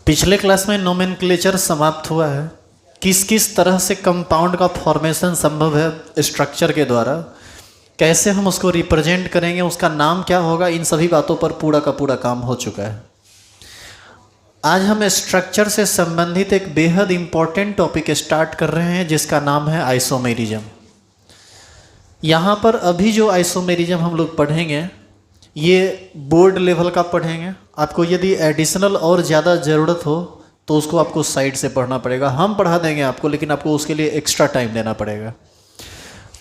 पिछले क्लास में नोमेनक्लेचर समाप्त हुआ है। किस किस तरह से कंपाउंड का फॉर्मेशन संभव है स्ट्रक्चर के द्वारा, कैसे हम उसको रिप्रेजेंट करेंगे, उसका नाम क्या होगा, इन सभी बातों पर पूरा का पूरा काम हो चुका है। आज हम स्ट्रक्चर से संबंधित एक बेहद इम्पॉर्टेंट टॉपिक स्टार्ट कर रहे हैं जिसका नाम है आइसोमेरिज्म। यहाँ पर अभी जो आइसोमेरिज्म हम लोग पढ़ेंगे ये बोर्ड लेवल का पढ़ेंगे। आपको यदि एडिशनल और ज़्यादा ज़रूरत हो तो उसको आपको साइड से पढ़ना पड़ेगा। हम पढ़ा देंगे आपको, लेकिन आपको उसके लिए एक्स्ट्रा टाइम देना पड़ेगा,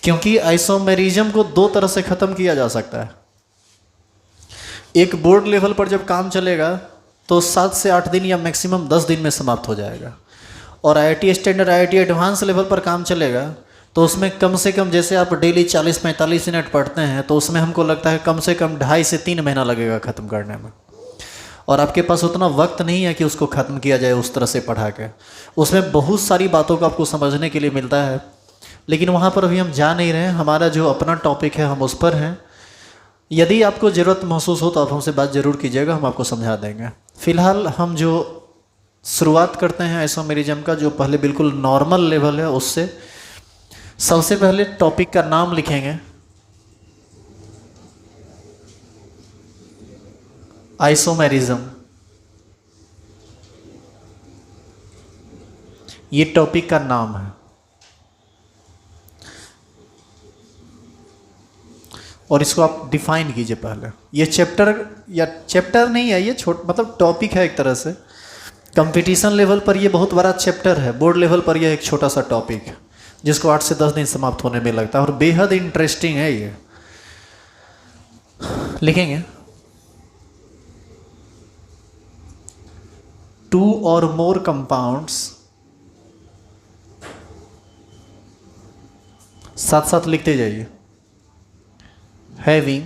क्योंकि आइसोमेरिज्म को दो तरह से ख़त्म किया जा सकता है। एक बोर्ड लेवल पर जब काम चलेगा तो 7 से 8 दिन या मैक्सिमम 10 दिन में समाप्त हो जाएगा, और IIT standard IIT advance level पर काम चलेगा तो उसमें कम से कम, जैसे आप डेली 40-45 मिनट पढ़ते हैं, तो उसमें हमको लगता है कम से कम 2.5 से 3 महीना लगेगा ख़त्म करने में, और आपके पास उतना वक्त नहीं है कि उसको ख़त्म किया जाए उस तरह से पढ़ा के। उसमें बहुत सारी बातों को आपको समझने के लिए मिलता है, लेकिन वहाँ पर अभी हम जा नहीं रहे हैं। हमारा जो अपना टॉपिक है हम उस पर हैं। यदि आपको ज़रूरत महसूस हो तो आप हमसे बात ज़रूर कीजिएगा, हम आपको समझा देंगे। फ़िलहाल हम जो शुरुआत करते हैं आइसोमेरिज्म का, जो पहले बिल्कुल नॉर्मल लेवल है उससे, सबसे पहले टॉपिक का नाम लिखेंगे आइसोमेरिज्म। ये टॉपिक का नाम है, और इसको आप डिफाइन कीजिए पहले। ये चैप्टर नहीं है, ये मतलब टॉपिक है एक तरह से। कंपटीशन लेवल पर ये बहुत बड़ा चैप्टर है, बोर्ड लेवल पर यह एक छोटा सा टॉपिक है जिसको 8 से 10 दिन समाप्त होने में लगता है, और बेहद इंटरेस्टिंग है ये। लिखेंगे 2 or more compounds, साथ साथ लिखते जाइए, having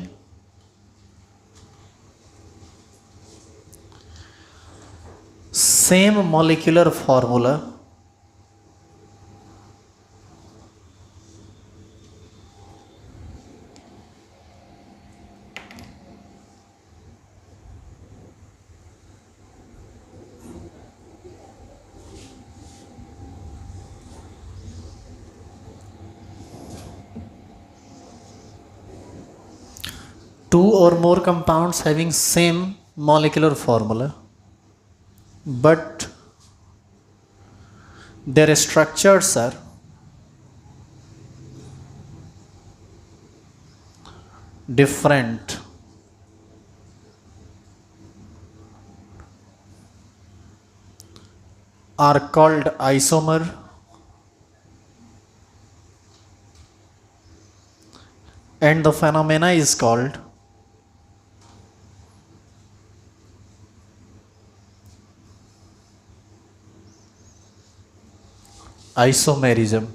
same molecular formula two or more compounds having same molecular formula but their structures are different are called isomer, and the phenomena is called isomerism.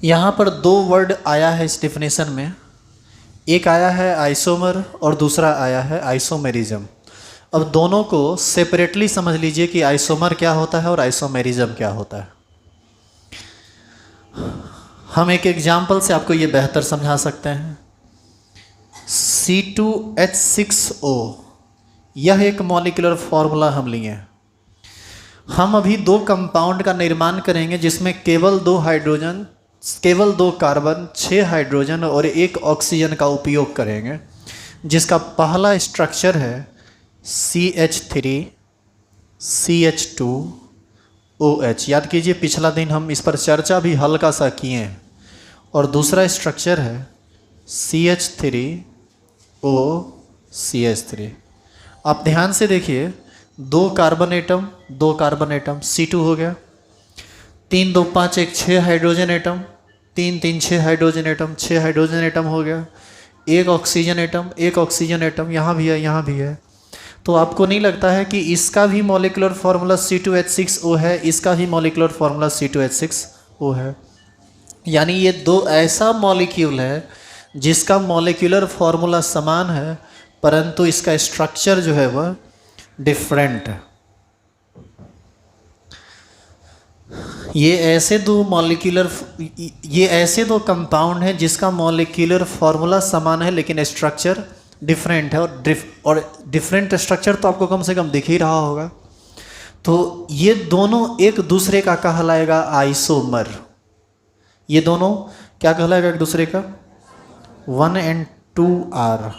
यहाँ पर 2 वर्ड आया है इस डिफिनेशन में, एक आया है आइसोमर और दूसरा आया है आइसोमेरिज्म। अब दोनों को सेपरेटली समझ लीजिए कि आइसोमर क्या होता है और आइसोमेरिज्म क्या होता है। हम एक एग्जाम्पल से आपको ये बेहतर समझा सकते हैं। C2H6O, यह एक मॉलिक्यूलर फॉर्मूला हम लिए हैं। हम अभी 2 कंपाउंड का निर्माण करेंगे जिसमें केवल 2 हाइड्रोजन, केवल 2 कार्बन, 6 हाइड्रोजन और 1 ऑक्सीजन का उपयोग करेंगे, जिसका पहला स्ट्रक्चर है CH3CH2OH। याद कीजिए पिछला दिन हम इस पर चर्चा भी हल्का सा किए हैं। और दूसरा स्ट्रक्चर है CH3OCH3। आप ध्यान से देखिए, 2 carbon atom, 2 carbon atom, C2 हो गया, 3 2 5 1 6 hydrogen atom, 3 3 6 hydrogen atom, 6 hydrogen atom हो गया, 1 ऑक्सीजन एटम, 1 ऑक्सीजन एटम, यहाँ भी है, यहाँ भी है। तो आपको नहीं लगता है कि इसका भी मॉलिक्यूलर फार्मूला C2H6O है, इसका भी मॉलिक्यूलर फार्मूला C2H6O है? यानी ये 2 ऐसा मॉलिक्यूल है जिसका मॉलिक्यूलर फार्मूला समान है, परंतु इसका स्ट्रक्चर जो है वह डिफरेंट है। ये ऐसे दो कंपाउंड हैं जिसका मॉलिक्यूलर फॉर्मूला समान है लेकिन स्ट्रक्चर डिफरेंट है, और डिफरेंट स्ट्रक्चर तो आपको कम से कम दिख ही रहा होगा। तो ये दोनों एक दूसरे का कहलाएगा आइसोमर। ये दोनों क्या कहलाएगा एक दूसरे का? 1 and 2 are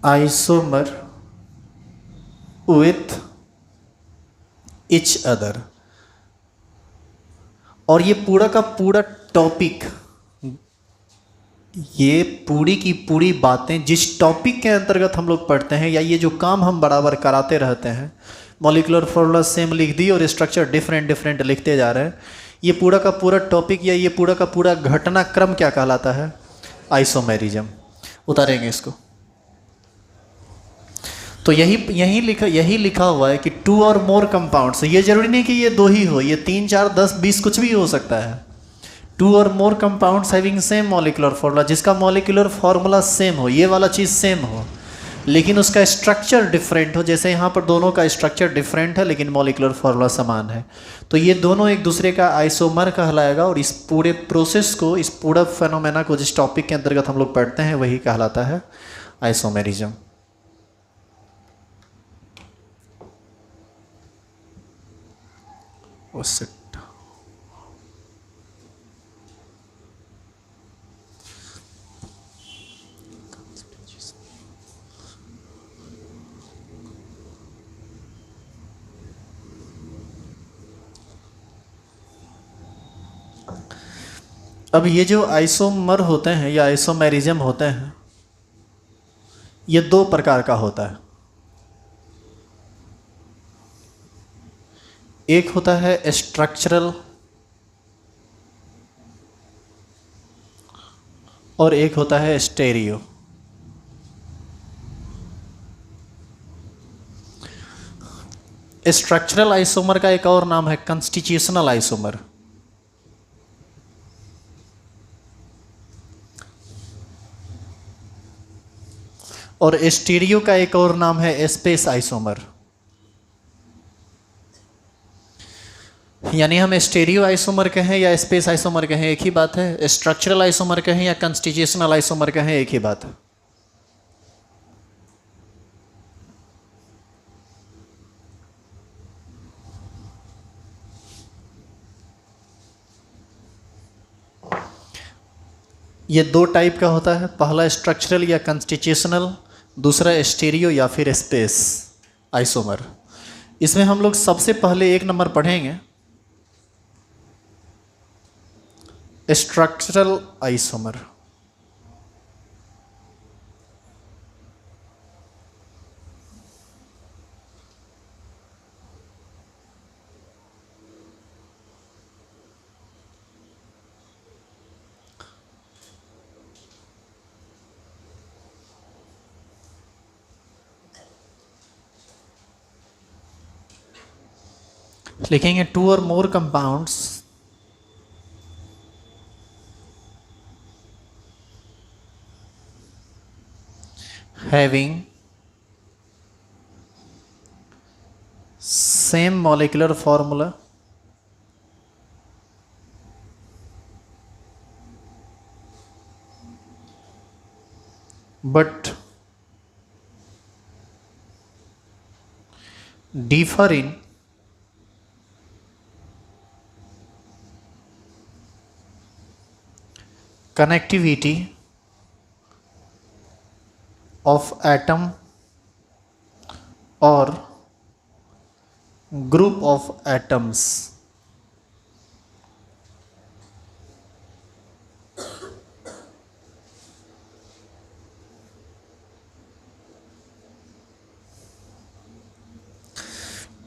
isomer with each other. और ये पूरा का पूरा टॉपिक, ये पूरी की पूरी बातें जिस टॉपिक के अंतर्गत हम लोग पढ़ते हैं, या ये जो काम हम बराबर कराते रहते हैं, मॉलिक्यूलर फॉर्मूला सेम लिख दी और स्ट्रक्चर डिफरेंट डिफरेंट लिखते जा रहे हैं, ये पूरा का पूरा टॉपिक या ये पूरा का पूरा घटनाक्रम क्या कहलाता है? आइसोमेरिज्म। उतारेंगे इसको। तो यही लिखा हुआ है कि 2 और मोर कंपाउंड्स। ये जरूरी नहीं कि ये 2 ही हो, ये 3, 4, 10, 20 कुछ भी हो सकता है। 2 or more compounds having same molecular formula, जिसका मॉलिक्यूलर फॉर्मूला सेम हो, ये वाला चीज़ सेम हो लेकिन उसका स्ट्रक्चर डिफरेंट हो। जैसे यहाँ पर दोनों का स्ट्रक्चर डिफरेंट है लेकिन मॉलिक्यूलर फॉर्मूला समान है, तो ये दोनों एक दूसरे का आइसोमर कहलाएगा। और इस पूरे प्रोसेस को, इस पूरा फेनोमेना को जिस टॉपिक के अंतर्गत हम लोग पढ़ते हैं वही कहलाता है आइसोमेरिज्म। अब ये जो आइसोमर होते हैं या आइसोमेरिज्म होते हैं, ये 2 प्रकार का होता है। एक होता है स्ट्रक्चरल और एक होता है स्टेरियो। स्ट्रक्चरल आइसोमर का एक और नाम है कॉन्स्टिट्यूशनल आइसोमर। और स्टीरियो का एक और नाम है स्पेस आइसोमर। यानी हम स्टीरियो आइसोमर कहें या स्पेस आइसोमर कहें एक ही बात है, स्ट्रक्चरल आइसोमर कहें या कॉन्स्टिट्यूशनल आइसोमर कहें एक ही बात है। ये 2 टाइप का होता है, पहला स्ट्रक्चरल या कॉन्स्टिट्यूशनल, दूसरा स्टीरियो या फिर स्पेस आइसोमर। इसमें हम लोग सबसे पहले 1 नंबर पढ़ेंगे स्ट्रक्चरल आइसोमर। लिखेंगे 2 or more compounds having same molecular formula but differ in connectivity of atom or group of atoms।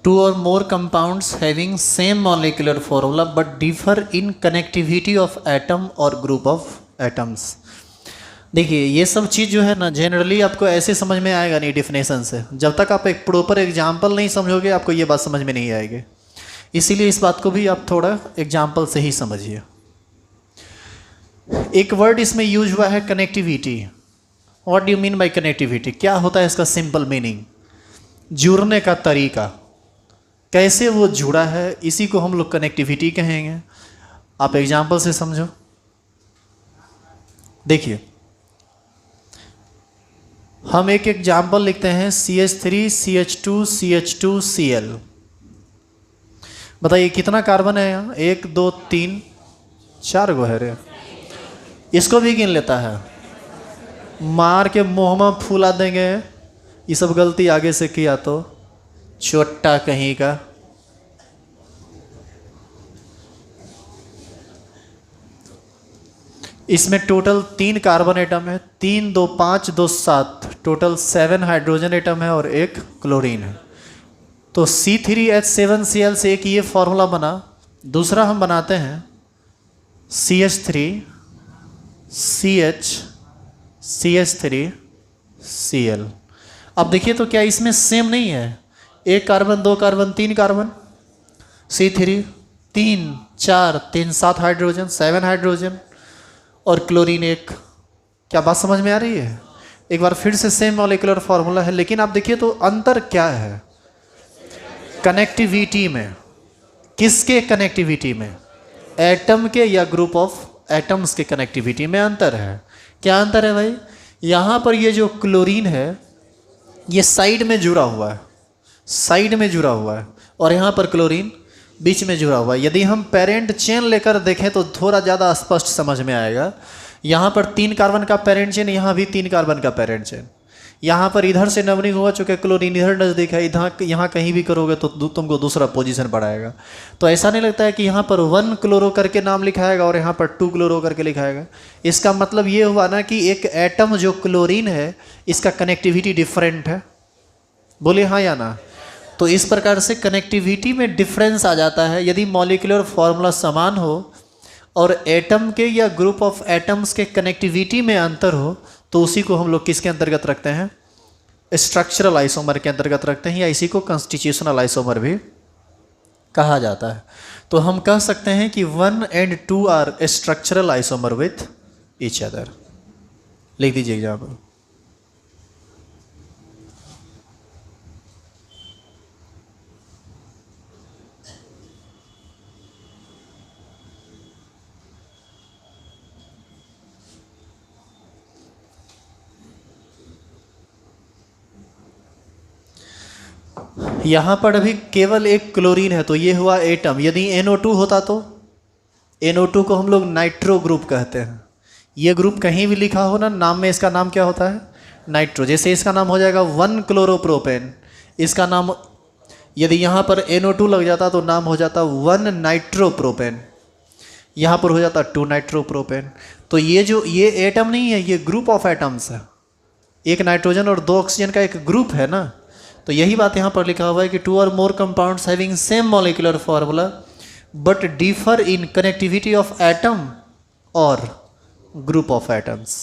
Two or more compounds having same molecular formula but differ in connectivity of atom or group of atoms। देखिए ये सब चीज़ जो है ना generally आपको ऐसे समझ में आएगा नहीं डिफिनेशन से, जब तक आप एक प्रॉपर एग्जाम्पल नहीं समझोगे आपको ये बात समझ में नहीं आएगी। इसीलिए इस बात को भी आप थोड़ा एग्जाम्पल से ही समझिए। एक वर्ड इसमें यूज हुआ है connectivity. What do you mean by connectivity? क्या होता है इसका सिंपल मीनिंग? जुड़ने का तरीका। कैसे वो जुड़ा है, इसी को हम लोग कनेक्टिविटी कहेंगे। आप एग्जाम्पल से समझो। देखिए, हम एक एग्जाम्पल लिखते हैं CH3 CH2 CH2 Cl। बताइए कितना कार्बन है यहाँ? 1 2 3 4 गो है रे। इसको भी गिन लेता है, मार के मुँह में फूला देंगे। ये सब गलती आगे से किया तो छोटा कहीं का। इसमें टोटल 3 कार्बन एटम है, 3 2 5 2 7, टोटल 7 हाइड्रोजन एटम है और 1 क्लोरीन है। तो C3H7Cl से एक ये फॉर्मूला बना। दूसरा हम बनाते हैं CH3 CH CH3 Cl। अब देखिए तो क्या इसमें सेम नहीं है? 1 carbon 2 carbon 3 carbon, C3 3 4 3 7 hydrogen 7 hydrogen और क्लोरीन 1। क्या बात समझ में आ रही है? एक बार फिर से सेम मॉलिक्यूलर फॉर्मूला है, लेकिन आप देखिए तो अंतर क्या है? कनेक्टिविटी में। किसके कनेक्टिविटी में? एटम के या ग्रुप ऑफ एटम्स के कनेक्टिविटी में अंतर है। क्या अंतर है भाई? यहाँ पर ये जो क्लोरीन है ये साइड में जुड़ा हुआ है, साइड में जुड़ा हुआ है, और यहाँ पर क्लोरीन बीच में जुड़ा हुआ है। यदि हम पेरेंट चेन लेकर देखें तो थोड़ा ज़्यादा स्पष्ट समझ में आएगा। यहाँ पर 3 कार्बन का पेरेंट चेन, यहाँ भी 3 कार्बन का पेरेंट चेन। यहाँ पर इधर से नंबरिंग हुआ, चूँकि क्लोरीन इधर नज़दीक है, इधर यहाँ कहीं भी करोगे तो तुमको दूसरा पोजीशन पड़ाएगा। तो ऐसा नहीं लगता है कि यहाँ पर 1 क्लोरो करके नाम लिखाएगा और यहाँ पर 2 क्लोरो करके लिखाएगा। इसका मतलब ये हुआ ना कि एक एटम जो क्लोरीन है इसका कनेक्टिविटी डिफरेंट है। बोलिए हाँ या ना? तो इस प्रकार से कनेक्टिविटी में डिफरेंस आ जाता है। यदि मॉलिक्यूलर फॉर्मूला समान हो और एटम के या ग्रुप ऑफ एटम्स के कनेक्टिविटी में अंतर हो तो उसी को हम लोग किसके अंतर्गत रखते हैं? स्ट्रक्चरल आइसोमर के अंतर्गत रखते हैं, या इसी को कॉन्स्टिट्यूशनल आइसोमर भी कहा जाता है। तो हम कह सकते हैं कि 1 and 2 are structural isomer with each other. लिख दीजिए एग्जाम्पल। यहाँ पर अभी केवल एक क्लोरीन है तो ये हुआ एटम। यदि NO2 होता तो NO2 को हम लोग नाइट्रो ग्रुप कहते हैं। ये ग्रुप कहीं भी लिखा हो ना, नाम में इसका नाम क्या होता है? नाइट्रो। जैसे इसका नाम हो जाएगा 1 क्लोरोप्रोपेन, इसका नाम यदि यहाँ पर NO2 लग जाता तो नाम हो जाता 1 नाइट्रोप्रोपेन, यहाँ पर हो जाता 2 नाइट्रोप्रोपेन। तो ये एटम नहीं है, ये ग्रुप ऑफ एटम्स है। एक नाइट्रोजन और 2 ऑक्सीजन का एक ग्रुप है ना। तो यही बात यहाँ पर लिखा हुआ है कि 2 or more compounds having same molecular formula but differ in connectivity of atom or group of atoms।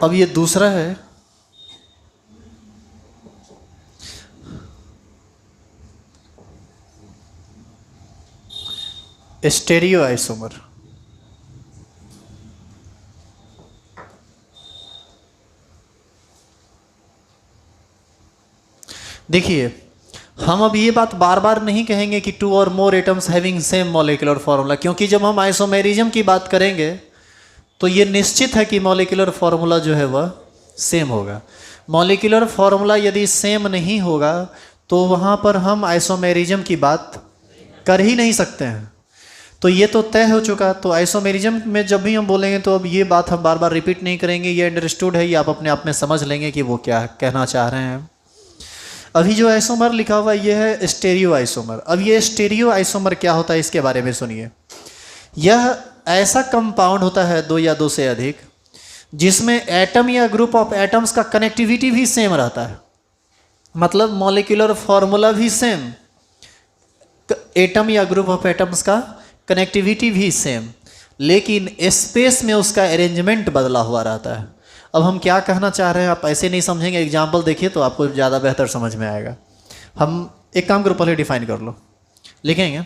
अब ये दूसरा है स्टेरियो आइसोमर। देखिए, हम अब ये बात बार बार नहीं कहेंगे कि 2 or more atoms having same molecular formula, क्योंकि जब हम आइसोमेरिज्म की बात करेंगे तो ये निश्चित है कि मॉलिक्यूलर फॉर्मूला जो है वह सेम होगा। मॉलिक्यूलर फॉर्मूला यदि सेम नहीं होगा तो वहाँ पर हम आइसोमेरिज्म की बात कर ही नहीं सकते हैं। तो ये तो तय हो चुका। तो आइसोमेरिज्म में जब भी हम बोलेंगे तो अब ये बात हम बार बार रिपीट नहीं करेंगे, ये अंडरस्टूड है, ये आप अपने आप में समझ लेंगे कि वो क्या कहना चाह रहे हैं। अभी जो आइसोमर लिखा हुआ है ये है स्टेरियो आइसोमर। अब ये स्टेरियो आइसोमर क्या होता है इसके बारे में सुनिए। यह ऐसा कंपाउंड होता है 2 या 2 से अधिक जिसमें एटम या ग्रुप ऑफ एटम्स का कनेक्टिविटी भी सेम रहता है, मतलब मॉलिक्यूलर फॉर्मूला भी सेम, एटम या ग्रुप ऑफ एटम्स का कनेक्टिविटी भी सेम, लेकिन स्पेस में उसका अरेंजमेंट बदला हुआ रहता है। अब हम क्या कहना चाह रहे हैं आप ऐसे नहीं समझेंगे, एग्जाम्पल देखिए तो आपको ज़्यादा बेहतर समझ में आएगा। हम एक काम करो, पहले डिफाइन कर लो, लिखेंगे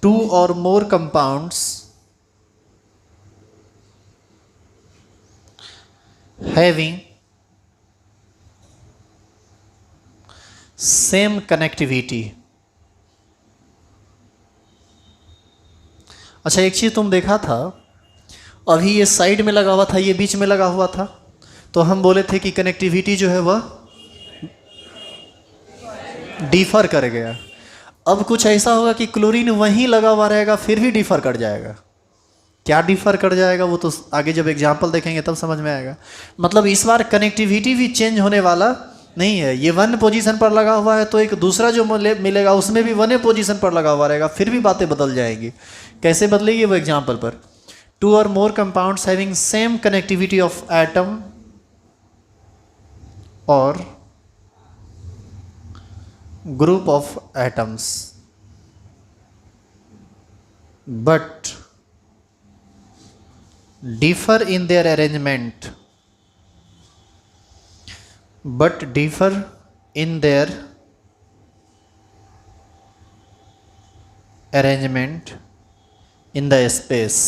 to or more compounds having same connectivity. अच्छा, एक चीज तुम देखा था, अभी ये साइड में लगा हुआ था, ये बीच में लगा हुआ था, तो हम बोले थे कि कनेक्टिविटी जो है वह डिफर कर गया। अब कुछ ऐसा होगा कि क्लोरीन वहीं लगा हुआ रहेगा, फिर भी डिफर कर जाएगा। क्या डिफर कर जाएगा वो तो आगे जब एग्जाम्पल देखेंगे तब समझ में आएगा। मतलब इस बार कनेक्टिविटी भी चेंज होने वाला नहीं है। ये वन पोजीशन पर लगा हुआ है तो एक दूसरा जो मिलेगा उसमें भी वन पोजीशन पर लगा हुआ रहेगा, फिर भी बातें बदल जाएंगी। कैसे बदलेगी वो एग्जाम्पल पर, two or more compounds having same connectivity of atom or group of atoms but differ in their arrangement in the space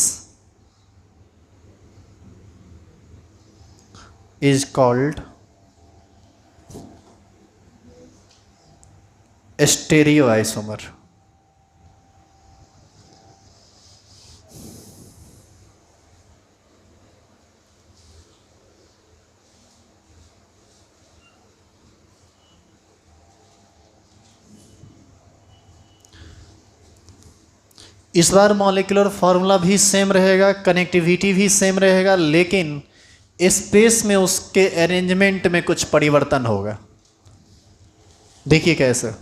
is called स्टेरियोआइसोमर। इस बार मॉलिक्यूलर फॉर्मूला भी सेम रहेगा, कनेक्टिविटी भी सेम रहेगा, लेकिन स्पेस में उसके अरेंजमेंट में कुछ परिवर्तन होगा। देखिए कैसे,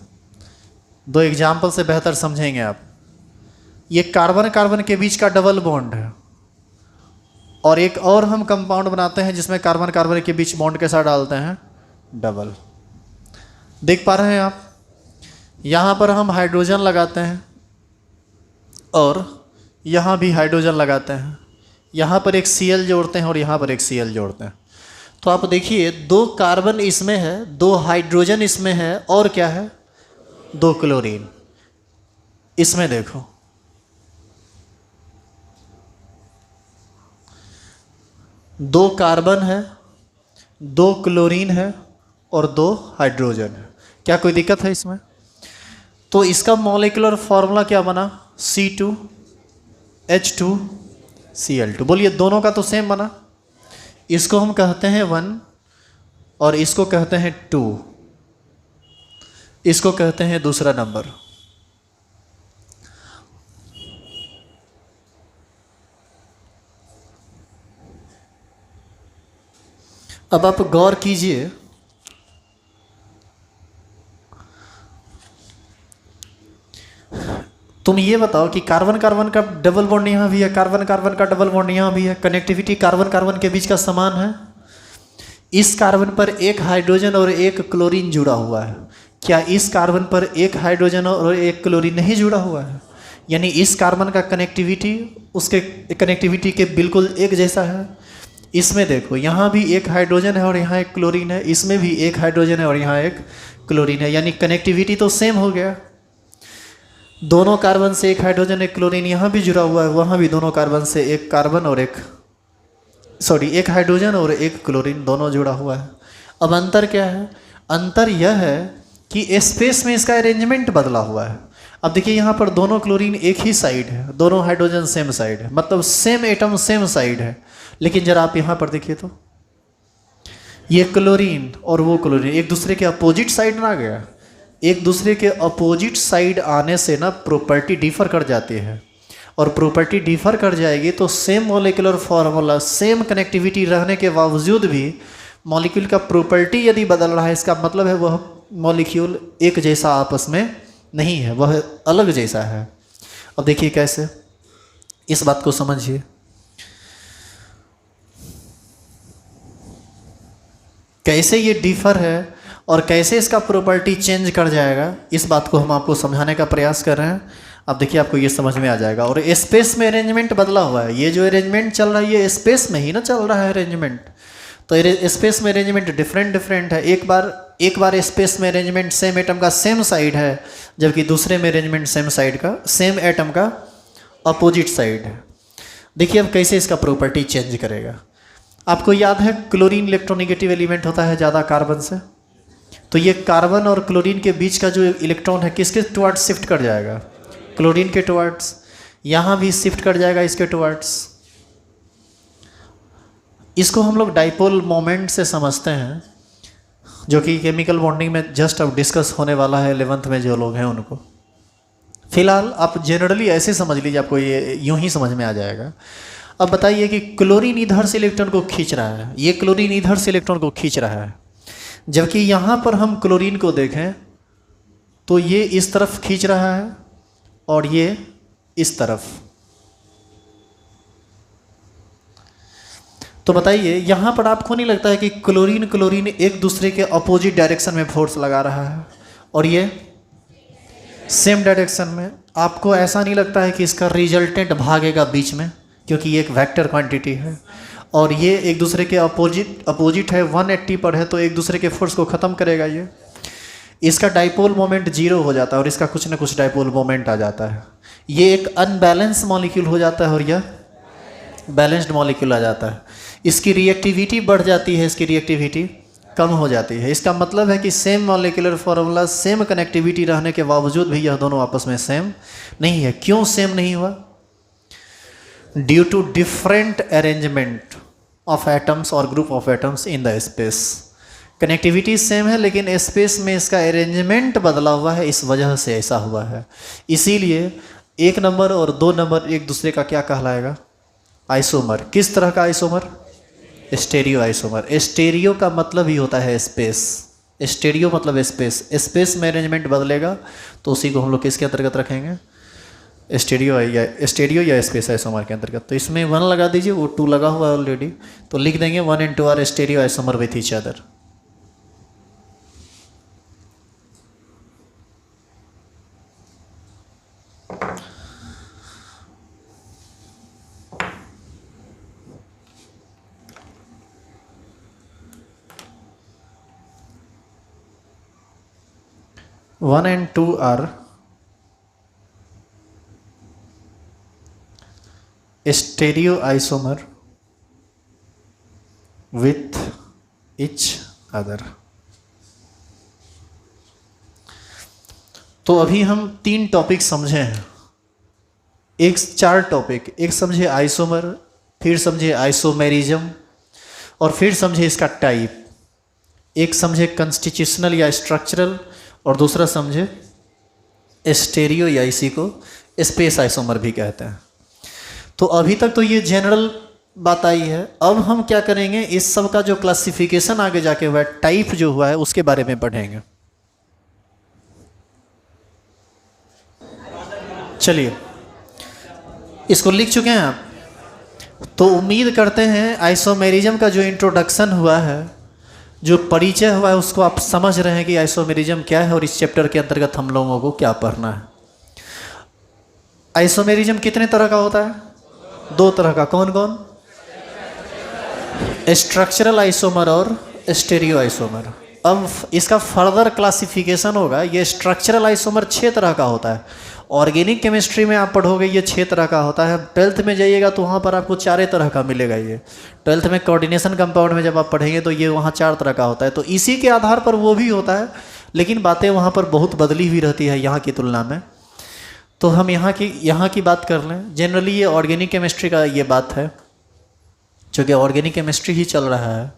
दो एग्जाम्पल से बेहतर समझेंगे आप। ये कार्बन कार्बन के बीच का डबल बॉन्ड है, और एक और हम कंपाउंड बनाते हैं जिसमें कार्बन कार्बन के बीच बॉन्ड के साथ डालते हैं डबल। देख पा रहे हैं आप, यहाँ पर हम हाइड्रोजन लगाते हैं और यहाँ भी हाइड्रोजन लगाते हैं, यहाँ पर एक Cl जोड़ते हैं और यहाँ पर एक Cl जोड़ते हैं। तो आप देखिए, दो कार्बन इसमें है, दो हाइड्रोजन इसमें है, और क्या है, दो क्लोरीन। इसमें देखो, दो कार्बन है, दो क्लोरीन है और दो हाइड्रोजन है। क्या कोई दिक्कत है इसमें? तो इसका मॉलिक्यूलर फॉर्मूला क्या बना, C2H2Cl2। बोलिए, दोनों का तो सेम बना। इसको हम कहते हैं 1 और इसको कहते हैं 2, इसको कहते हैं दूसरा नंबर। अब आप गौर कीजिए, तुम ये बताओ कि कार्बन कार्बन का डबल बॉन्ड यहाँ भी है, कार्बन कार्बन का डबल बॉन्ड यहाँ भी है, कनेक्टिविटी कार्बन कार्बन के बीच का समान है। इस कार्बन पर एक हाइड्रोजन और एक क्लोरीन जुड़ा हुआ है, क्या इस कार्बन पर एक हाइड्रोजन और एक क्लोरीन नहीं जुड़ा हुआ है? यानी इस कार्बन का कनेक्टिविटी उसके कनेक्टिविटी के बिल्कुल एक जैसा है। इसमें देखो, यहाँ भी एक हाइड्रोजन है और यहाँ एक क्लोरीन है, इसमें भी एक हाइड्रोजन है और यहाँ एक क्लोरीन है, यानी कनेक्टिविटी तो सेम हो गया। दोनों कार्बन से एक हाइड्रोजन एक क्लोरीन यहाँ भी जुड़ा हुआ है, वहाँ भी दोनों कार्बन से एक कार्बन और एक हाइड्रोजन और एक क्लोरीन दोनों जुड़ा हुआ है। अब अंतर क्या है? अंतर यह है कि स्पेस में इसका अरेंजमेंट बदला हुआ है। अब देखिए, यहाँ पर दोनों क्लोरीन एक ही साइड है, दोनों हाइड्रोजन सेम साइड है, मतलब सेम एटम सेम साइड है। लेकिन जरा आप यहाँ पर देखिए तो ये क्लोरीन और वो क्लोरीन एक दूसरे के अपोजिट साइड ना गया। एक दूसरे के अपोजिट साइड आने से ना प्रॉपर्टी डिफर कर जाती है, और प्रॉपर्टी डिफर कर जाएगी तो same molecular formula, same connectivity रहने के बावजूद भी मॉलिक्यूल का प्रॉपर्टी यदि बदल रहा है, इसका मतलब है वह मॉलिक्यूल एक जैसा आपस में नहीं है, वह अलग जैसा है। अब देखिए कैसे, इस बात को समझिए। कैसे ये डिफर है और कैसे इसका प्रॉपर्टी चेंज कर जाएगा, इस बात को हम आपको समझाने का प्रयास कर रहे हैं। अब देखिए, आपको ये समझ में आ जाएगा। और स्पेस में अरेंजमेंट बदला हुआ है, ये जो अरेंजमेंट चल रहा है ये स्पेस में ही ना चल रहा है अरेंजमेंट। तो स्पेस में अरेंजमेंट डिफरेंट है। एक बार स्पेस में अरेंजमेंट सेम एटम का सेम साइड है, जबकि दूसरे में अरेंजमेंट सेम एटम का अपोजिट साइड है। देखिए अब कैसे इसका प्रॉपर्टी चेंज करेगा। आपको याद है क्लोरीन इलेक्ट्रोनेगेटिव एलिमेंट होता है ज़्यादा कार्बन से, तो ये कार्बन और क्लोरीन के बीच का जो इलेक्ट्रॉन है किसके टुवर्ड्स शिफ्ट कर जाएगा, क्लोरीन के टुवर्ड्स। यहाँ भी शिफ्ट कर जाएगा इसके टुवर्ड्स। इसको हम लोग डाइपोल मोमेंट से समझते हैं, जो कि केमिकल बॉन्डिंग में जस्ट अब डिस्कस होने वाला है 11th में जो लोग हैं उनको। फिलहाल आप जनरली ऐसे समझ लीजिए, आपको ये यूं ही समझ में आ जाएगा। अब बताइए कि क्लोरीन इधर से इलेक्ट्रॉन को खींच रहा है, ये क्लोरीन इधर से इलेक्ट्रॉन को खींच रहा है, जबकि यहाँ पर हम क्लोरीन को देखें तो ये इस तरफ खींच रहा है और ये इस तरफ। तो बताइए यहाँ पर आपको नहीं लगता है कि क्लोरीन एक दूसरे के अपोजिट डायरेक्शन में फोर्स लगा रहा है और ये सेम डायरेक्शन में? आपको ऐसा नहीं लगता है कि इसका रिजल्टेंट भागेगा बीच में, क्योंकि ये एक वेक्टर क्वांटिटी है और ये एक दूसरे के अपोजिट है, 180 पर है, तो एक दूसरे के फोर्स को ख़त्म करेगा। ये इसका डाइपोल मोमेंट 0 हो जाता है और इसका कुछ ना कुछ डाइपोल मोमेंट आ जाता है। ये एक अनबैलेंस मॉलिक्यूल हो जाता है और यह बैलेंस्ड मॉलिक्यूल आ जाता है। इसकी रिएक्टिविटी बढ़ जाती है, इसकी रिएक्टिविटी कम हो जाती है। इसका मतलब है कि same molecular formula, same connectivity रहने के बावजूद भी यह दोनों आपस में सेम नहीं है। क्यों सेम नहीं हुआ? Due to different arrangement of atoms or group of atoms in the space. Connectivity same है लेकिन स्पेस में इसका अरेंजमेंट बदला हुआ है, इस वजह से ऐसा हुआ है। इसीलिए 1 नंबर और 2 नंबर एक दूसरे का क्या कहलाएगा? आइसोमर। किस तरह का आइसोमर? Stereo isomer. स्टेरियो का मतलब ही होता है स्पेस। स्टेरियो मतलब स्पेस। स्पेस में अरेंजमेंट बदलेगा तो उसी को हम लोग किसके अंतर्गत रखेंगे? स्टेरियो या स्पेस आइसोमर के अंतर्गत। तो इसमें 1 लगा दीजिए, वो 2 लगा हुआ है ऑलरेडी, तो लिख देंगे 1 and 2 are stereo isomer with each other. One and 2 are stereoisomer with each other। तो अभी हम 3 टॉपिक समझे हैं, 4 टॉपिक। एक समझे आइसोमर, फिर समझे आइसोमेरिज्म और फिर समझे इसका टाइप। एक समझे कंस्टिट्यूशनल या स्ट्रक्चरल और दूसरा समझे स्टेरियो या इसी को स्पेस आइसोमर भी कहते हैं। तो अभी तक तो ये जनरल बात आई है। अब हम क्या करेंगे, इस सब का जो क्लासिफिकेशन आगे जाके हुआ है, टाइप जो हुआ है, उसके बारे में पढ़ेंगे। चलिए, इसको लिख चुके हैं आप? तो उम्मीद करते हैं आइसोमेरिज्म का जो इंट्रोडक्शन हुआ है, जो परिचय हुआ है, उसको आप समझ रहे हैं कि आइसोमेरिज्म क्या है और इस चैप्टर के अंतर्गत हम लोगों को क्या पढ़ना है। आइसोमेरिज्म कितने तरह का होता है? 2 तरह का। कौन कौन? स्ट्रक्चरल आइसोमर और स्टेरियो आइसोमर। अब इसका फर्दर क्लासिफिकेशन होगा। ये स्ट्रक्चरल आइसोमर 6 तरह का होता है। ऑर्गेनिक केमिस्ट्री में आप पढ़ोगे ये 6 तरह का होता है। 12th में जाइएगा तो वहाँ पर आपको 4 तरह का मिलेगा। ये 12th में कोऑर्डिनेशन कंपाउंड में जब आप पढ़ेंगे तो ये वहाँ 4 तरह का होता है। तो इसी के आधार पर वो भी होता है, लेकिन बातें वहाँ पर बहुत बदली हुई रहती है यहाँ की तुलना में। तो हम यहाँ की बात कर लें। जनरली ये ऑर्गेनिक केमिस्ट्री का ये बात है, चूँकि ऑर्गेनिक केमिस्ट्री ही चल रहा है।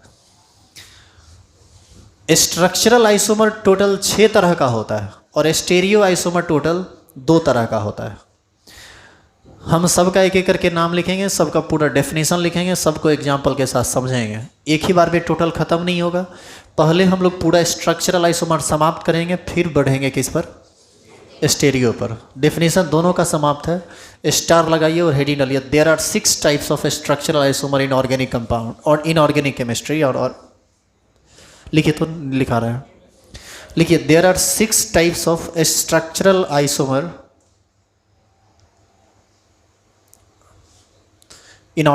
स्ट्रक्चरल आइसोमर टोटल 6 तरह का होता है और स्टेरियो आइसोमर टोटल 2 तरह का होता है। हम सबका एक एक करके नाम लिखेंगे, सबका पूरा डेफिनेशन लिखेंगे, सबको एग्जाम्पल के साथ समझेंगे। एक ही बार में टोटल ख़त्म नहीं होगा। पहले हम लोग पूरा स्ट्रक्चरल आइसोमर समाप्त करेंगे, फिर बढ़ेंगे किस पर? स्टेरियो पर। डेफिनेशन दोनों का समाप्त है। स्टार लगाइए और हेडिंग डालिए। There are 6 types of structural isomer in organic compound और इन ऑर्गेनिक केमिस्ट्री। और लिखिए, तो लिखा रहे हैं, लिखिए। There are 6 types of structural isomer in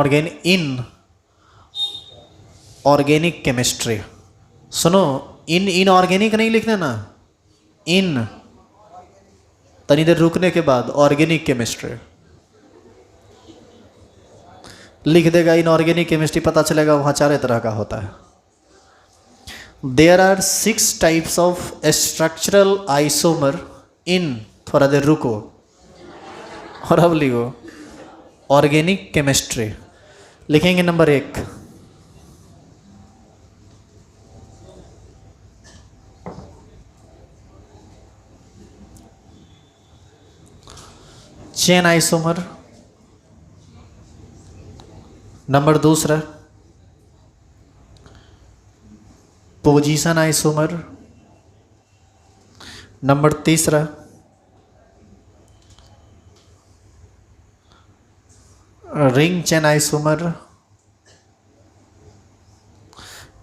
organic chemistry. सुनो, इनऑर्गेनिक नहीं लिखना ना, इन तनी देर रुकने के बाद ऑर्गेनिक केमिस्ट्री लिख देगा। इनऑर्गेनिक केमिस्ट्री पता चलेगा वहाँ 4 तरह का होता है। There are 6 types of structural isomer in, थोड़ा देर रुको और अब लिखो ऑर्गेनिक केमिस्ट्री। लिखेंगे number 1, chain isomer. Number 2 position isomer. Number 3 ring chain isomer.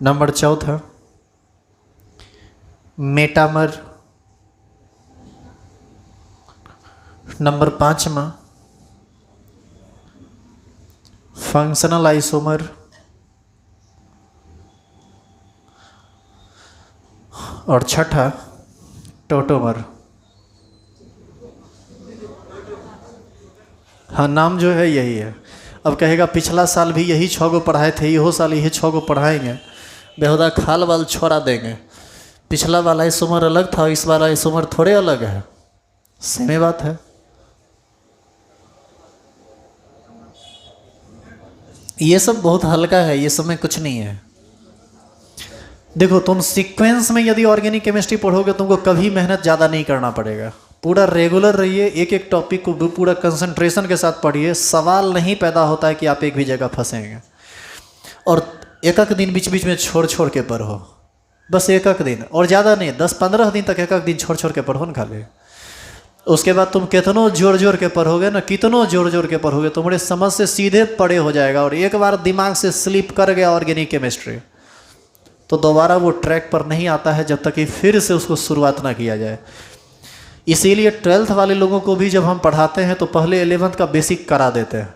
Number 4 metamer. Number 5 functional isomer. और 6 टोटोमर। हाँ, नाम जो है यही है। अब कहेगा पिछला साल भी यही 6 गो पढ़ाए थे, इहो साल यही 6 गो पढ़ाएंगे, बेहुदा खाल वाल छोड़ा देंगे। पिछला वाला आइसोमर अलग था, इस वाला आइसोमर थोड़े अलग है, सेम बात है। ये सब बहुत हल्का है, ये सब में कुछ नहीं है। देखो, तुम सीक्वेंस में यदि ऑर्गेनिक केमिस्ट्री पढ़ोगे तुमको कभी मेहनत ज़्यादा नहीं करना पड़ेगा। पूरा रेगुलर रहिए, एक एक टॉपिक को पूरा कंसंट्रेशन के साथ पढ़िए। सवाल नहीं पैदा होता है कि आप एक भी जगह फंसेंगे। और एक एक दिन बीच बीच में छोड़ छोड़ के पढ़ो, बस एक एक दिन, और ज़्यादा नहीं, 10-15 दिन तक एक एक दिन छोड़ छोड़ के पढ़ो न खाली। उसके बाद तुम कितनों जोर जोर के पढ़ोगे ना, कितनों जोर जोर के पढ़ोगे, तुम्हारे समझ से सीधे पड़े हो जाएगा। और एक बार दिमाग से स्लिप कर गया ऑर्गेनिक केमिस्ट्री तो दोबारा वो ट्रैक पर नहीं आता है जब तक कि फिर से उसको शुरुआत ना किया जाए। इसीलिए 12th वाले लोगों को भी जब हम पढ़ाते हैं तो पहले 11th का बेसिक करा देते हैं।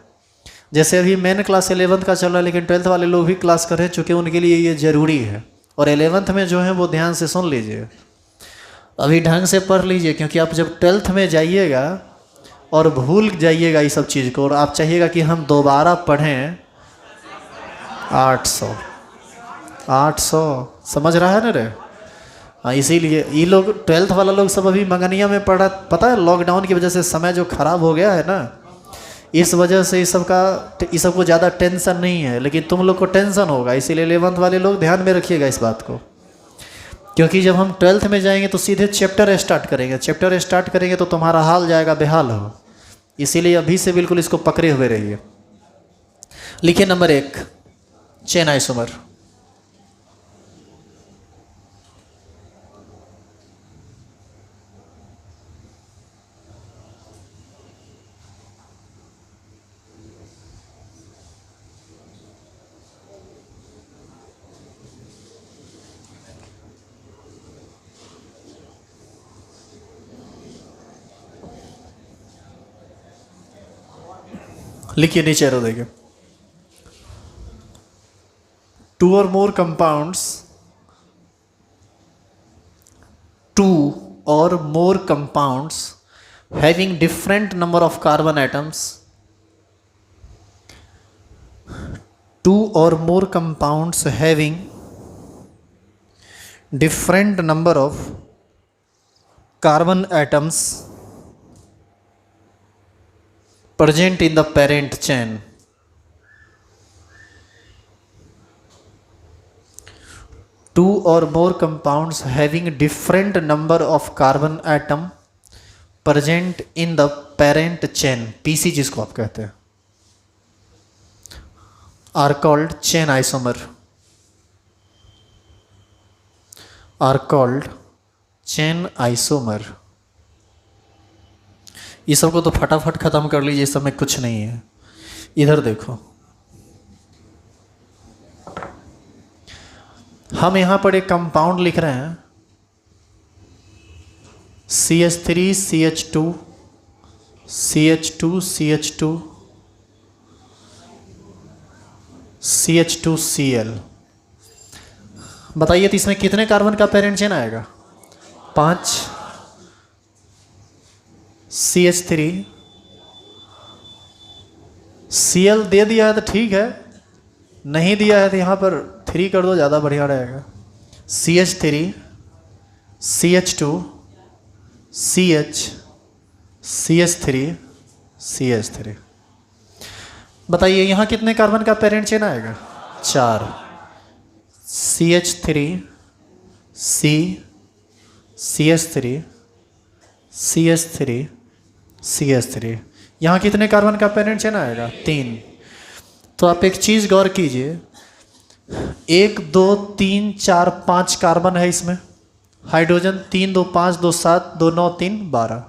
जैसे अभी मेन क्लास 11th का चल रहा है, लेकिन 12th वाले लोग भी क्लास करें, चूँकि उनके लिए ये ज़रूरी है। और 11th में जो है वो ध्यान से सुन लीजिए, अभी ढंग से पढ़ लीजिए, क्योंकि आप जब 12th में जाइएगा और भूल जाइएगा इस सब चीज़ को, और आप चाहिएगा कि हम दोबारा पढ़ें 800 समझ रहा है ना रे? हाँ, इसीलिए ये लोग 12th वाला लोग सब अभी मंगनिया में पढ़ा। पता है लॉकडाउन की वजह से समय जो खराब हो गया है ना, इस वजह से इस सब को ज़्यादा टेंशन नहीं है, लेकिन तुम लोग को टेंशन होगा। इसीलिए 11th वाले लोग ध्यान में रखिएगा इस बात को, क्योंकि जब हम 12th में जाएंगे तो सीधे चैप्टर स्टार्ट करेंगे। चैप्टर स्टार्ट करेंगे तो तुम्हारा हाल जाएगा बेहाल हो। इसीलिए अभी से बिल्कुल इसको पकड़े हुए रहिए। लिखिए नंबर 1 चेन आइसोमर। लिखिए नीचे एरो देखिए, 2 or more compounds, 2 or more compounds having different number of carbon atoms, 2 or more compounds having different number of carbon atoms present in the parent chain, two or more compounds having different number of carbon atom present in the parent chain, PC जिसको आप कहते हैं, are called chain isomer, are called chain isomer। ये सब को तो फटाफट ख़त्म कर लीजिए, इस सब में कुछ नहीं है। इधर देखो, हम यहाँ पर एक कंपाउंड लिख रहे हैं CH3 CH2 CH2 CH2 CH2 Cl। बताइए तो इसमें कितने कार्बन का पेरेंट चेन आएगा? 5। CH3 Cl दे दिया है तो ठीक है, नहीं दिया है तो यहाँ पर 3 कर दो, ज़्यादा बढ़िया रहेगा। CH3 CH2 CH CH3 CH3। बताइए यहाँ कितने कार्बन का पेरेंट चेन आएगा? 4। CH3 C CH3 CH3 CH3। यहाँ कितने कार्बन का पेरेंट चेन आएगा? 3। तो आप एक चीज़ गौर कीजिए, 1 2 3 4 5 कार्बन है इसमें, हाइड्रोजन 3 2 5 2 7 2 9 3 12।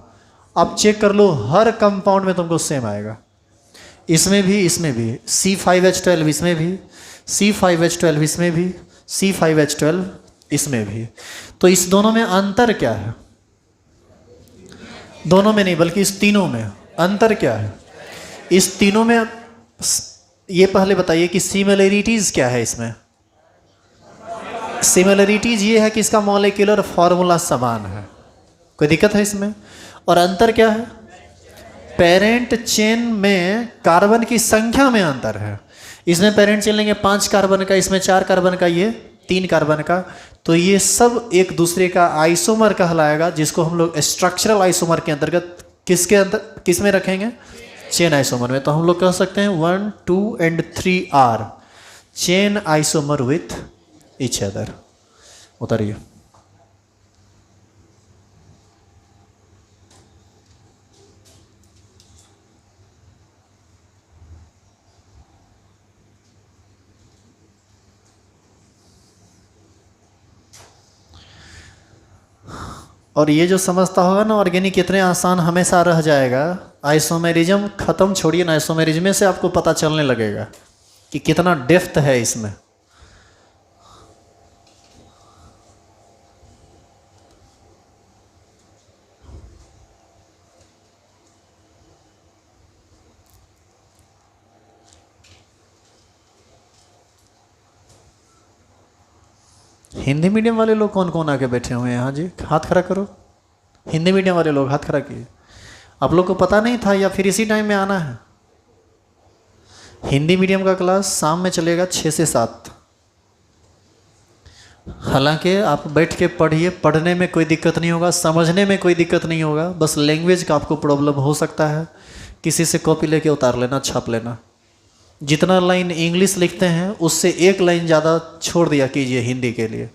आप चेक कर लो, हर कंपाउंड में तुमको सेम आएगा, इसमें भी C5H12 इसमें भी, C5H12 इसमें भी, C5H12 इसमें भी। तो इस दोनों में अंतर क्या है? दोनों में नहीं बल्कि इस तीनों में अंतर क्या है? इस तीनों में ये पहले बताइए कि सिमिलरिटीज क्या है इसमें? सिमिलरिटीज ये है कि इसका मॉलिक्यूलर फॉर्मूला समान है, कोई दिक्कत है इसमें? और अंतर क्या है? पेरेंट चेन में कार्बन की संख्या में अंतर है। इसमें पेरेंट चेन लेंगे 5 कार्बन का, इसमें 4 कार्बन का, ये 3 कार्बन का, तो ये सब एक दूसरे का आइसोमर कहलाएगा, जिसको हम लोग स्ट्रक्चरल आइसोमर के अंतर्गत किस में रखेंगे? चेन आइसोमर में। तो हम लोग कह सकते हैं 1 2 and 3 are chain isomer with each other. उतारिए। और ये जो समझता होगा ना ऑर्गेनिक कितने आसान हमेशा रह जाएगा। आइसोमेरिज्म खत्म छोड़िए ना, आइसोमेरिज्म से आपको पता चलने लगेगा कि कितना डेप्थ है इसमें। हिंदी मीडियम वाले लोग कौन कौन आके बैठे हुए हैं यहाँ जी? हाथ खड़ा करो। हिंदी मीडियम वाले लोग हाथ खड़ा किए। आप लोग को पता नहीं था या फिर इसी टाइम में आना है? हिंदी मीडियम का क्लास शाम में चलेगा 6 से 7। हालांकि आप बैठ के पढ़िए, पढ़ने में कोई दिक्कत नहीं होगा, समझने में कोई दिक्कत नहीं होगा, बस लैंग्वेज का आपको प्रॉब्लम हो सकता है। किसी से कॉपी लेके उतार लेना, छाप लेना। जितना लाइन इंग्लिश लिखते हैं उससे एक लाइन ज़्यादा छोड़ दिया कीजिए हिंदी के लिए,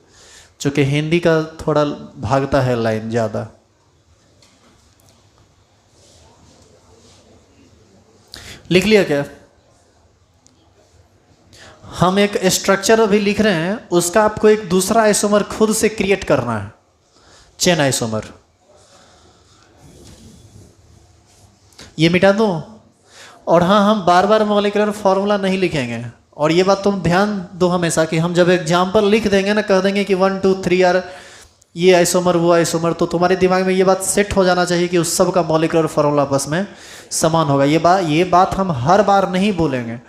चूँकि हिंदी का थोड़ा भागता है लाइन ज़्यादा। लिख लिया क्या? हम एक स्ट्रक्चर अभी लिख रहे हैं, उसका आपको एक दूसरा आइसोमर खुद से क्रिएट करना है, चेन आइसोमर। ये मिटा दो। और हाँ, हम बार बार मॉलिक्यूलर फॉर्मूला नहीं लिखेंगे। और ये बात तुम ध्यान दो हमेशा कि हम जब एग्जाम्पल लिख देंगे ना, कह देंगे कि 1 2 3 आर ये आइसोमर वो आइसोमर, तो तुम्हारे दिमाग में ये बात सेट हो जाना चाहिए कि उस सब का मॉलिक्यूलर फॉर्मूला आपस में समान होगा। ये बात हम हर बार नहीं बोलेंगे।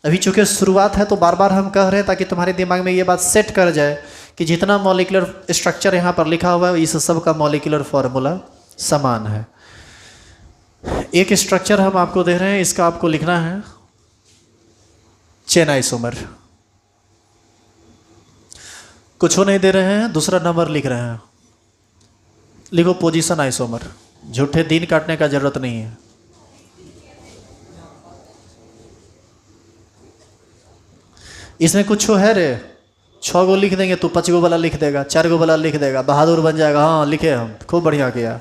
अभी चूँकि शुरुआत है तो बार बार हम कह रहे हैं ताकि तुम्हारे दिमाग में ये बात सेट कर जाए कि जितना मॉलिक्यूलर स्ट्रक्चर यहाँ पर लिखा हुआ है इस सब का मॉलिक्यूलर फॉर्मूला समान है। एक स्ट्रक्चर हम आपको दे रहे हैं, इसका आपको लिखना है चेन आइसोमर। कुछ नहीं दे रहे हैं, दूसरा नंबर लिख रहे हैं, लिखो पोजीशन आइसोमर। झूठे दिन काटने का जरूरत नहीं है। इसमें कुछ है रे, 6 गो लिख देंगे तो 5 गो वाला लिख देगा, 4 गो वाला लिख देगा, बहादुर बन जाएगा। हाँ लिखे हम, खूब बढ़िया किया।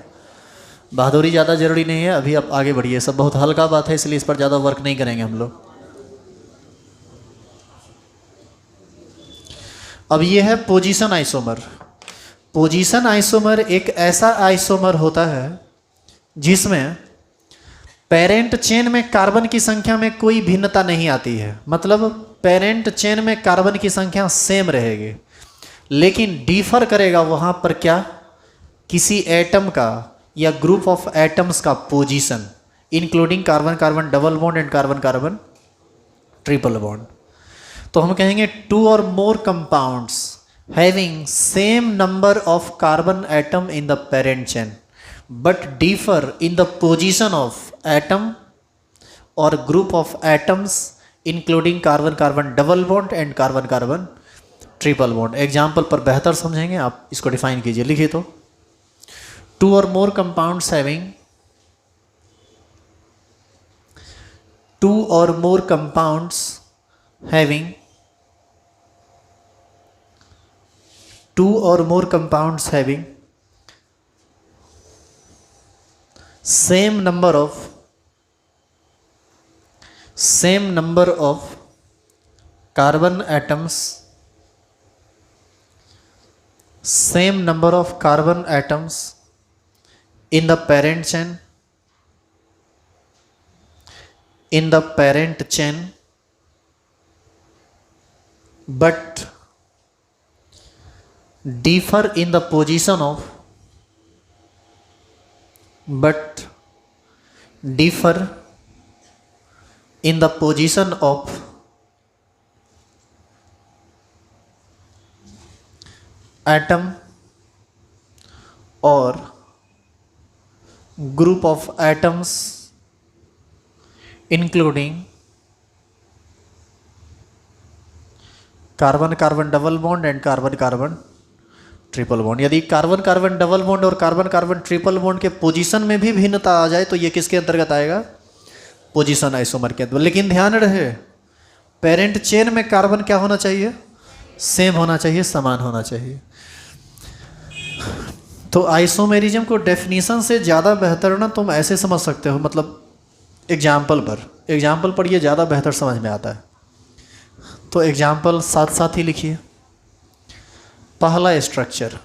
बहादुरी ज़्यादा जरूरी नहीं है, अभी आप आगे बढ़िए, सब बहुत हल्का बात है, इसलिए इस पर ज़्यादा वर्क नहीं करेंगे हम लोग। अब ये है पोजीशन आइसोमर। पोजीशन आइसोमर एक ऐसा आइसोमर होता है जिसमें पेरेंट चेन में कार्बन की संख्या में कोई भिन्नता नहीं आती है। मतलब पेरेंट चेन में कार्बन की संख्या सेम रहेगी, लेकिन डिफर करेगा वहाँ पर क्या? किसी एटम का या ग्रुप ऑफ एटम्स का position, including carbon carbon double bond and carbon carbon triple bond. तो हम कहेंगे 2 or more compounds having same number of carbon atom in the parent chain but differ in the position of atom or group of atoms including carbon carbon double bond and carbon carbon triple bond. Example पर बेहतर समझेंगे, आप इसको define कीजिए, लिखिए तो to or more compounds having two or more compounds having two or more compounds having same number of carbon atoms, same number of carbon atoms in the parent chain but differ in the position of atom or group of atoms including carbon carbon double bond and carbon carbon triple bond. यदि carbon carbon double bond और carbon carbon triple bond के position में भी भिन्नता आ जाए तो ये किसके अंतर्गत आएगा? पोजीशन आइसोमर के अंतर्गत। लेकिन ध्यान रहे पेरेंट चेन में कार्बन क्या होना चाहिए? सेम होना चाहिए, समान होना चाहिए। तो आइसोमेरिज्म को डेफिनेशन से ज़्यादा बेहतर ना तुम ऐसे समझ सकते हो, मतलब एग्जाम्पल पर ये ज़्यादा बेहतर समझ में आता है। तो एग्जाम्पल साथ साथ ही लिखिए। पहला structure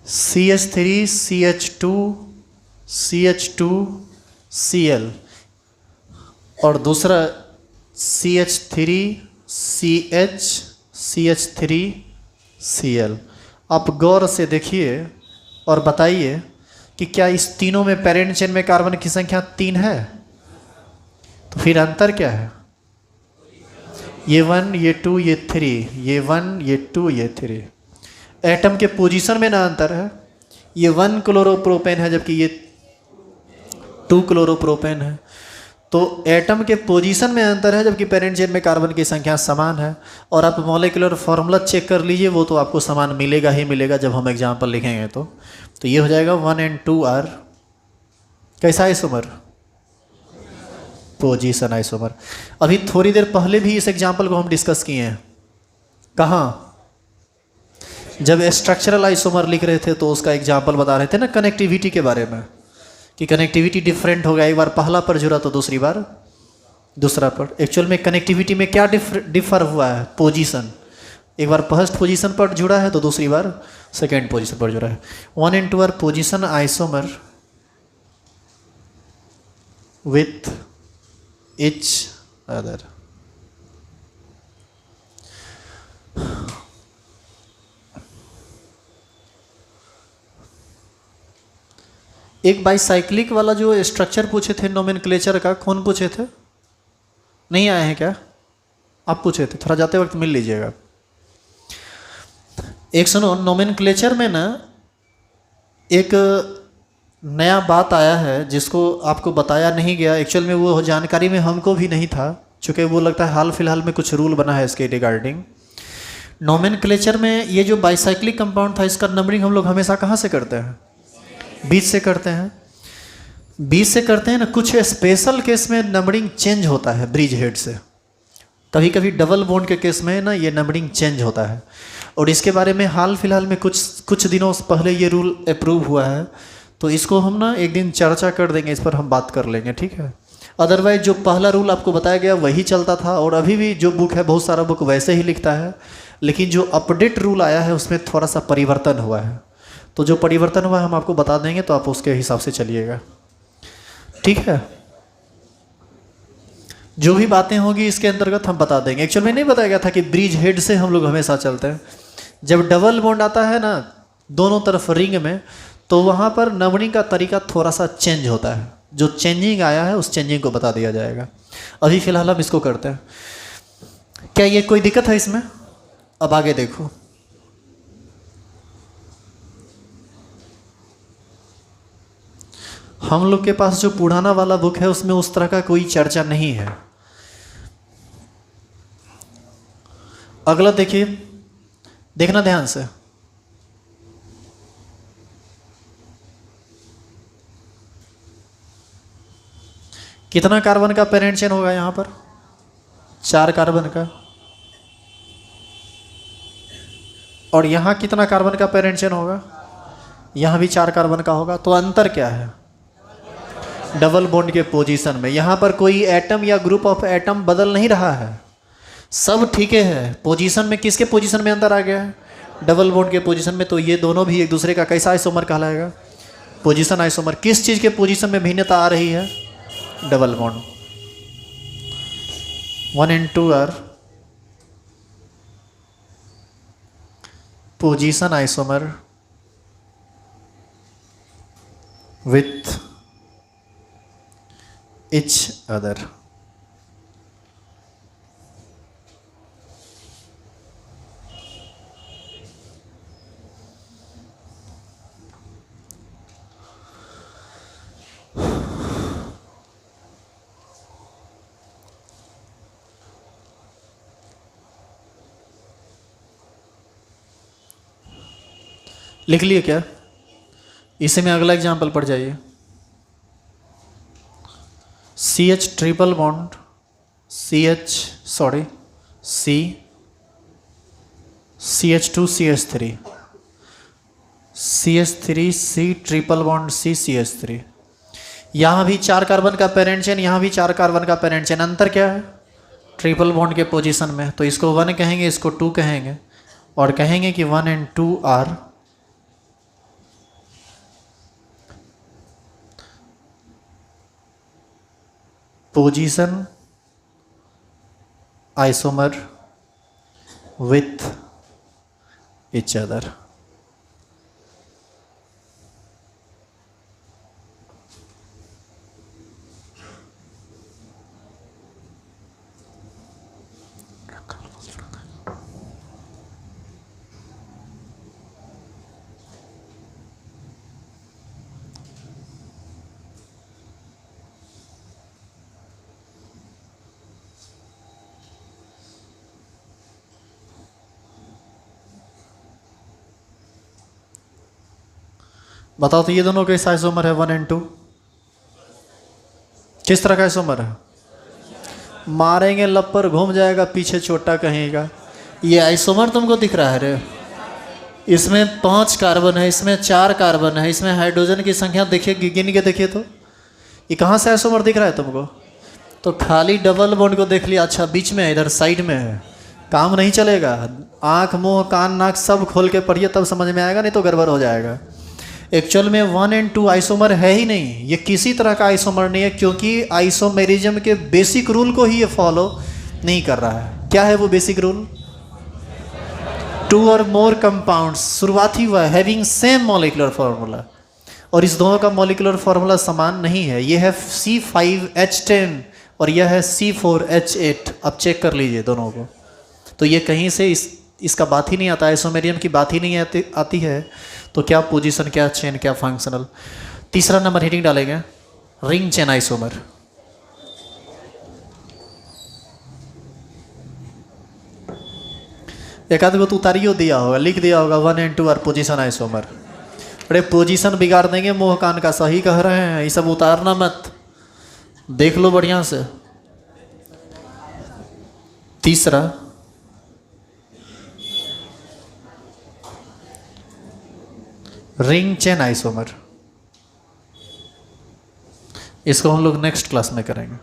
CH3 CH2 CH2 Cl और दूसरा CH3 CH CH3 Cl। आप गौर से देखिए और बताइए कि क्या इस तीनों में पेरेंट चेन में कार्बन की संख्या 3 है? तो फिर अंतर क्या है? ये 1 ये 2 ये 3, ये 1 ये 2 ये 3। एटम के पोजीशन में ना अंतर है, ये 1 क्लोरोप्रोपेन है जबकि ये 2 क्लोरोप्रोपेन है। तो एटम के पोजीशन में अंतर है जबकि पेरेंट चेन में कार्बन की संख्या समान है। और आप मॉलिक्यूलर फॉर्मूला चेक कर लीजिए, वो तो आपको समान मिलेगा ही मिलेगा जब हम एग्जाम्पल लिखेंगे। तो ये हो जाएगा 1 and 2 आर कैसा आइसोमर? Position isomer. अभी थोड़ी देर पहले भी इस एग्जाम्पल को हम डिस्कस किए हैं। कहाँ? जब स्ट्रक्चरल आइसोमर लिख रहे थे तो उसका एग्जाम्पल बता रहे थे ना कनेक्टिविटी के बारे में, कि कनेक्टिविटी डिफरेंट हो गया, एक बार पहला पर जुड़ा तो दूसरी बार दूसरा पर। एक्चुअल में कनेक्टिविटी में क्या डिफर हुआ है? पोजीशन। एक बार फर्स्ट पोजीशन पर जुड़ा है तो दूसरी बार सेकेंड पोजीशन पर जुड़ा है। 1 and 2 are position isomer with each other। एक बाईसाइक्लिक वाला जो स्ट्रक्चर पूछे थे नोमेनक्लेचर का, कौन पूछे थे? नहीं आए हैं क्या? आप पूछे थे, थोड़ा जाते वक्त मिल लीजिएगा। एक सुनो, नोमेनक्लेचर में ना एक नया बात आया है जिसको आपको बताया नहीं गया। एक्चुअल में वो जानकारी में हमको भी नहीं था, चूँकि वो लगता है हाल फिलहाल में कुछ रूल बना है इसके रिगार्डिंग। नोमेनक्लेचर में ये जो बाईसाइक्लिक कंपाउंड था इसका नंबरिंग हम लोग हमेशा कहाँ से करते हैं? बीच से करते हैं। बीच से करते हैं ना। कुछ स्पेशल केस में नंबरिंग चेंज होता है ब्रिज हेड से। कभी कभी डबल बॉन्ड के केस में ना ये नंबरिंग चेंज होता है, और इसके बारे में हाल फिलहाल में कुछ दिनों पहले ये रूल अप्रूव हुआ है। तो इसको हम ना एक दिन चर्चा कर देंगे, इस पर हम बात कर लेंगे, ठीक है। अदरवाइज जो पहला रूल आपको बताया गया वही चलता था, और अभी भी जो बुक है बहुत सारा बुक वैसे ही लिखता है, लेकिन जो अपडेट रूल आया है उसमें थोड़ा सा परिवर्तन हुआ है। तो जो परिवर्तन हुआ है हम आपको बता देंगे, तो आप उसके हिसाब से चलिएगा, ठीक है। जो भी बातें होगी इसके अंतर्गत हम बता देंगे। एक्चुअल में नहीं बताया गया था कि ब्रिज हेड से हम लोग हमेशा चलते हैं। जब डबल बॉन्ड आता है ना दोनों तरफ रिंग में, तो वहाँ पर नंबरिंग का तरीका थोड़ा सा चेंज होता है। जो चेंजिंग आया है उस चेंजिंग को बता दिया जाएगा। अभी फ़िलहाल हम इसको करते हैं। क्या ये कोई दिक्कत है इसमें? अब आगे देखो, हम लोग के पास जो पुराना वाला बुक है उसमें उस तरह का कोई चर्चा नहीं है। अगला देखिए, देखना ध्यान से। कितना कार्बन का पेरेंट चेन होगा यहां पर? 4 कार्बन का। और यहां कितना कार्बन का पेरेंट चेन होगा? यहां भी 4 कार्बन का होगा। तो अंतर क्या है? डबल बॉन्ड के पोजीशन में। यहां पर कोई एटम या ग्रुप ऑफ एटम बदल नहीं रहा है, सब ठीक है। पोजीशन में किसके पोजीशन में अंतर आ गया है? डबल बॉन्ड के पोजीशन में। तो ये दोनों भी एक दूसरे का कैसा आइसोमर कहलाएगा? Position isomer. किस चीज के पोजीशन में भिन्नता आ रही है? Double bond. 1 and 2 are position isomer with each other. लिख लिए क्या? इसे में अगला एग्जाम्पल पढ़ जाइए। CH triple bond CH2 CH3 CH3 C triple bond C CH3। यहाँ भी 4 कार्बन का पेरेंट चेन, यहाँ भी 4 कार्बन का पेरेंट चेन। अंतर क्या है? ट्रिपल बॉन्ड के पोजीशन में। तो इसको 1 कहेंगे, इसको 2 कहेंगे, और कहेंगे कि 1 and 2 are position isomer with each other। बताओ तो ये दोनों कैसा आइसोमर है? 1 and 2 किस तरह का आइसोमर है? मारेंगे लपर घूम जाएगा, पीछे छोटा कहेगा। ये आइसोमर तुमको दिख रहा है रे? इसमें 5 कार्बन है, इसमें 4 कार्बन है, इसमें हाइड्रोजन की संख्या देखिए, गिन के देखिए तो ये कहाँ से आइसोमर दिख रहा है तुमको? तो खाली डबल बॉन्ड को देख लिया, अच्छा बीच में है, इधर साइड में है, काम नहीं चलेगा। आँख मुंह कान नाक सब खोल के पढ़िए तब समझ में आएगा, नहीं तो गड़बड़ हो जाएगा। एक्चुअल में 1 and 2 आइसोमर है ही नहीं, ये किसी तरह का आइसोमर नहीं है, क्योंकि आइसोमेरिज्म के बेसिक रूल को ही ये फॉलो नहीं कर रहा है। क्या है वो basic rule? 2 or more compounds शुरुआती हुआ हैविंग सेम मॉलिक्यूलर फार्मूला, और इस दोनों का मॉलिक्यूलर फार्मूला समान नहीं है। ये है C5H10 और यह है C4H8। अब चेक कर लीजिए दोनों को, तो ये कहीं से इसका बात ही नहीं आता, आइसोमेरियम की बात ही नहीं आती है। तो क्या पोजीशन, क्या चेन, क्या फंक्शनल। तीसरा नंबर हेडिंग डालेंगे, रिंग चेन आइसोमर। एक आध को तो उतारियो दिया होगा, लिख दिया होगा 1 and 2 आर पोजीशन आइसोमर। अरे पोजीशन बिगाड़ देंगे मुंह कान का, सही कह रहे हैं, ये सब उतारना मत, देख लो बढ़िया से। तीसरा रिंग चेन आइसोमर, इसको हम लोग नेक्स्ट क्लास में करेंगे।